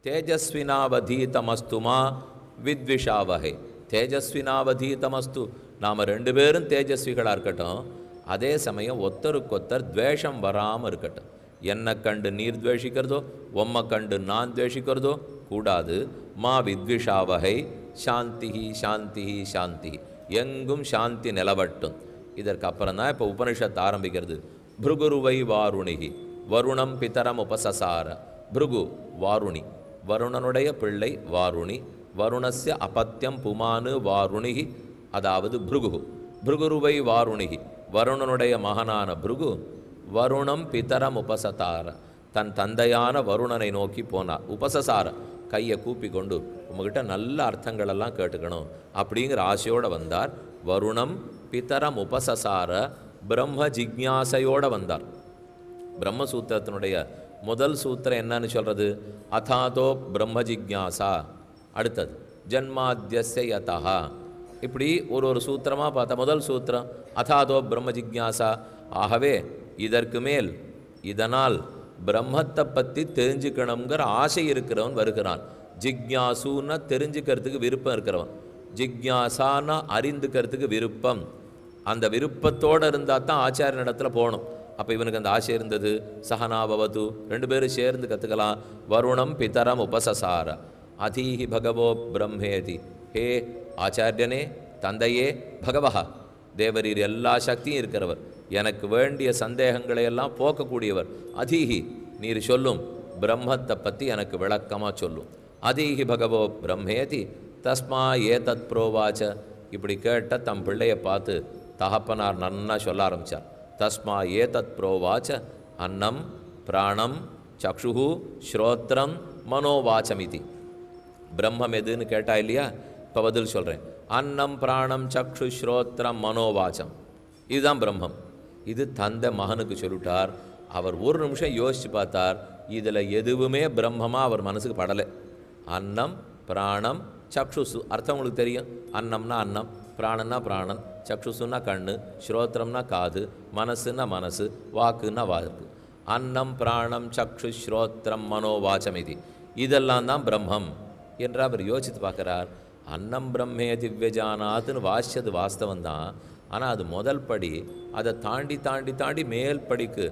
தேஜஸ்வினாவதீதமஸ்துமா வித்விஷாவஹை. தேஜஸ்வினாவதீதமஸ்து, நாம் 2 பேரும் தேஜஸ்விகளாக இருக்கட்டும். அதே சமயம் ஒத்தருக்கொத்தர் துவேஷம் வராமல் இருக்கட்டும். என்னை கண்டு நீர் துவேஷிக்கிறதோ, உம்மை கண்டு நான் துவேஷிக்கிறதோ கூடாது. மா வித்விஷாவஹை சாந்தி சாந்தி சாந்தி, எங்கும் சாந்தி நிலவட்டும். இதற்கப்புறம் தான் இப்போ உபனிஷத்து ஆரம்பிக்கிறது. பிருகுருவை வாருணிகி வருணம் பிதரம் உபசசார. பிருகு வாருணி, வருணனுடைய பிள்ளை வாருணி. வருணஸ்ய அபத்தியம் புமானு வாருணிகி, அதாவது பிருகு. பிருகுருவை வாருணிகி, வருணனுடைய மகனான பிருகு வருணம் பிதரம் உபசதார, தன் தந்தையான வருணனை நோக்கி போனார். உபசசார, கையை கூப்பி கொண்டு உங்ககிட்ட நல்ல அர்த்தங்களெல்லாம் கேட்டுக்கணும் அப்படிங்கிற ஆசையோடு வந்தார். வருணம் பிதரம் உபசசார, பிரம்ம ஜிக்ஞாசையோடு வந்தார். பிரம்மசூத்திரத்தினுடைய முதல் சூத்திரம் என்னன்னு சொல்கிறது? அதாதோ பிரம்ம ஜிக்ஞாசா. அடுத்தது ஜன்மாத்யஸ்ய யதஹா. இப்படி ஒரு சூத்திரமாக பார்த்தா முதல் சூத்திரம் அதாதோ பிரம்ம ஜிக்ஞாசா. ஆகவே இதற்கு மேல் இதனால் பிரம்மத்தை பற்றி தெரிஞ்சுக்கணுங்கிற ஆசை இருக்கிறவன் வருகிறான். ஜிக்ஞாசுன்னா தெரிஞ்சுக்கிறதுக்கு விருப்பம் இருக்கிறவன், ஜிக்ஞாசான்னா அறிந்துக்கிறதுக்கு விருப்பம். அந்த விருப்பத்தோடு இருந்தால் தான் ஆச்சாரிய இடத்துல போகணும். அப்போ இவனுக்கு அந்த ஆசை இருந்தது. சகனாபவது, 2 பேரும் சேர்ந்து கற்றுக்கலாம். வருணம் பிதரம் உபசசார அதீஹி பகவோ பிரம்மேதி. ஹே ஆச்சாரியனே, தந்தையே, பகவஹா தேவரீர் எல்லா சக்தியும் இருக்கிறவர், எனக்கு வேண்டிய சந்தேகங்களை எல்லாம் போக்கக்கூடியவர். அதீஹி நீர் சொல்லும் பிரம்மத்தை பற்றி எனக்கு விளக்கமாக சொல்லும். அதீஹி பகவோ பிரம்மேதி தஸ்மா ஏதத் புரோவாச்ச. இப்படி கேட்ட தம் பிள்ளையை பார்த்து தகப்பனார் நன்னா சொல்ல ஆரம்பித்தார். தஸ்மா ஏதத் புரோவாச்ச அன்னம் பிராணம் சக்ஷு ஸ்ரோத்ரம் மனோவாச்சமிதி. பிரம்மம் எதுன்னு கேட்டா இல்லையா? இப்போ பதில் சொல்கிறேன். அன்னம் பிராணம் சக்ஷு ஸ்ரோத்ரம் மனோவாச்சம், இதுதான் பிரம்மம். இது தந்தை மகனுக்கு சொல்லிட்டார். அவர் ஒரு நிமிஷம் யோசித்து பார்த்தார். இதில் எதுவுமே பிரம்மமாக அவர் மனசுக்கு படலை. அன்னம் பிராணம் சக்ஷுசு, அர்த்தம் உங்களுக்கு தெரியும். அன்னம்னா அன்னம், பிராணன்னா பிராணன், சக்ஷுசுன்னா கண்ணு, ஸ்ரோத்திரம்னா காது, மனசுன்னா மனசு, வாக்குன்னா வாக்கு. அன்னம் பிராணம் சக்ஷு ஸ்ரோத்திரம் மனோவாச்சம் இது, இதெல்லாம் தான் பிரம்மம் என்று அவர் யோசித்து பார்க்குறார். அன்னம் பிரம்மே திவ்யஜானாத்துன்னு வாசிச்சது வாஸ்தவந்தான். ஆனால் அது முதல் படி. அதை தாண்டி தாண்டி தாண்டி மேல் படிக்கு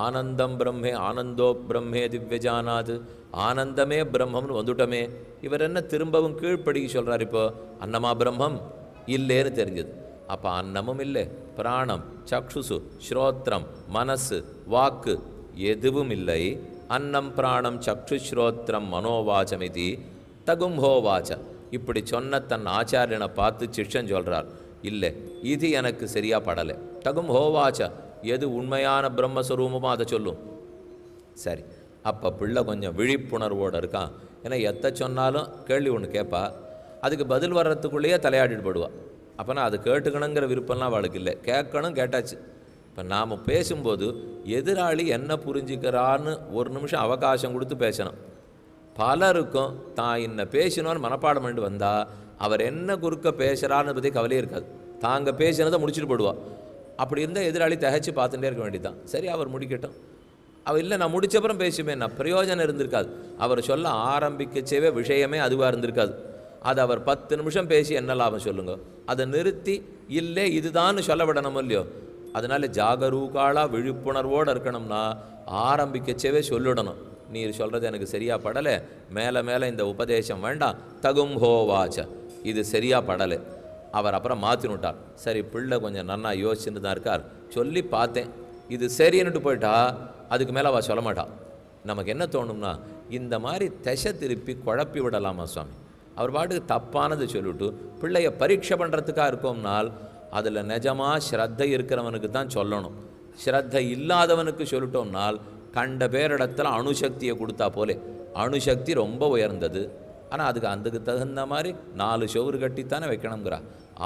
ஆனந்தம் பிரம்மே ஆனந்தோ பிரம்மே திவ்யஜானாது, ஆனந்தமே பிரம்மம்னு வந்துட்டோமே. இவர் என்ன திரும்பவும் கீழ்ப்படிக்கு சொல்கிறார்? இப்போ அன்னமா பிரம்மம் இல்லைன்னு தெரிஞ்சது. அப்போ அன்னமும் இல்லை, பிராணம் சக்ஷுசு ஸ்ரோத்ரம் மனசு வாக்கு எதுவும் இல்லை. அன்னம் பிராணம் சக்ஷு ஸ்ரோத்ரம் மனோவாச்சமிதி தகும்ஹோவாச்ச. இப்படி சொன்ன தன் ஆச்சாரியனை பார்த்து சிஷ்யன் சொல்கிறார், இல்லை இது எனக்கு சரியாக படலை. தகும்ஹோவாச்ச, எது உண்மையான பிரம்மஸ்வரூபமோ அதை சொல்லும். சரி, அப்போ பிள்ளை கொஞ்சம் விழிப்புணர்வோடு இருக்கான். ஏன்னா எத்த சொன்னாலும் கேள்வி ஒன்று கேட்பா, அதுக்கு பதில் வர்றதுக்குள்ளேயே தலையாடிட்டு போடுவா. அப்போனா அது கேட்டுக்கணுங்கிற விருப்பம்லாம் அவளுக்கு இல்லை. கேட்கணும், கேட்டாச்சு. இப்போ நாம் பேசும்போது எதிராளி என்ன புரிஞ்சுக்கிறான்னு ஒரு நிமிஷம் அவகாசம் கொடுத்து பேசணும். பலருக்கும் தான் இன்ன பேசினோன்னு மனப்பாடம் பண்ணிட்டு வந்தால் அவர் என்ன குறுக்க பேசுகிறான்னு பற்றி கவலையே இருக்காது. தாங்க பேசினதை முடிச்சுட்டு போடுவா. அப்படி இருந்தால் எதிராளி தகைச்சு பார்த்துட்டே இருக்க வேண்டியதான். சரி, அவர் முடிக்கட்டும். அவர் இல்லை நான் முடித்தப்புறம் பேசுமே, நான் பிரயோஜனம் இருந்திருக்காது. அவர் சொல்ல ஆரம்பிக்கச்சேவே விஷயமே அதுவாக இருந்திருக்காது. அது அவர் 10 நிமிஷம் பேசி என்ன லாபம் சொல்லுங்க. அதை நிறுத்தி இல்லை இதுதான்னு சொல்ல விடணும் இல்லையோ. அதனால ஜாகரூகாளாக விழிப்புணர்வோடு இருக்கணும்னா ஆரம்பிக்கச்சேவே சொல்லிடணும். நீர் சொல்கிறது எனக்கு சரியாக படலை, மேலே மேலே இந்த உபதேசம் வேண்டாம், தகும் ஹோவாச்ச, இது சரியாக படலை. அவர் அப்புறம் மாற்றினுட்டார். சரி, பிள்ளை கொஞ்சம் நன்னா யோசிச்சுட்டு தான் இருக்கார். சொல்லி பார்த்தேன், இது சரின்னுட்டு போயிட்டா அதுக்கு மேலே அவள் சொல்ல மாட்டா. நமக்கு என்ன தோணும்னா, இந்த மாதிரி திசை திருப்பி குழப்பி விடலாமா சுவாமி? அவர் பாட்டுக்கு தப்பானது சொல்லிவிட்டு பிள்ளைய பரீட்சை பண்ணுறதுக்காக இருக்கோம்னால் அதில் நிஜமாக ஸ்ரத்தை இருக்கிறவனுக்கு தான் சொல்லணும். ஸ்ரத்தை இல்லாதவனுக்கு சொல்லிட்டோம்னால் கண்ட பேரிடத்தில் அணுசக்தியை கொடுத்தா போலே. அணுசக்தி ரொம்ப உயர்ந்தது. ஆனால் அதுக்கு தகுந்த மாதிரி 4 செவுறு கட்டித்தானே வைக்கணுங்கிறா.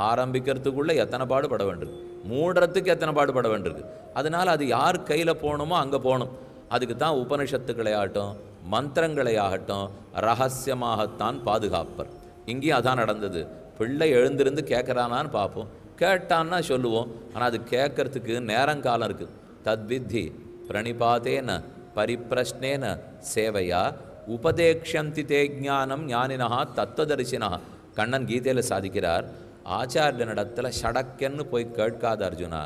ஆரம்பிக்கிறதுக்குள்ளே எத்தனை பாடுபட வேண்டியிருக்கு, மூடுறதுக்கு எத்தனை பாடுபட வேண்டியிருக்கு. அதனால் அது யார் கையில் போகணுமோ அங்கே போகணும். அதுக்கு தான் உபனிஷத்துக்களை ஆகட்டும் மந்திரங்களை ஆகட்டும் ரகசியமாகத்தான் பாதுகாப்பர். இங்கேயும் அதான் நடந்தது. பிள்ளை எழுந்திருந்து கேட்குறானான்னு பார்ப்போம், கேட்டான்னா சொல்லுவோம். ஆனால் அது கேட்கறதுக்கு நேரங்காலம் இருக்குது. தத்வித்தி பிரணிபாதேன பரிப்பிரஷ்னேன சேவையா உபதேக்ஷந்தி தே ஞானம் ஞானினஹா தத்துவதரிசினா. கண்ணன் கீதையில் சாதிக்கிறார், ஆச்சாரியனிடத்தில் ஷடக்கன்னு போய் கேட்காத அர்ஜுனா.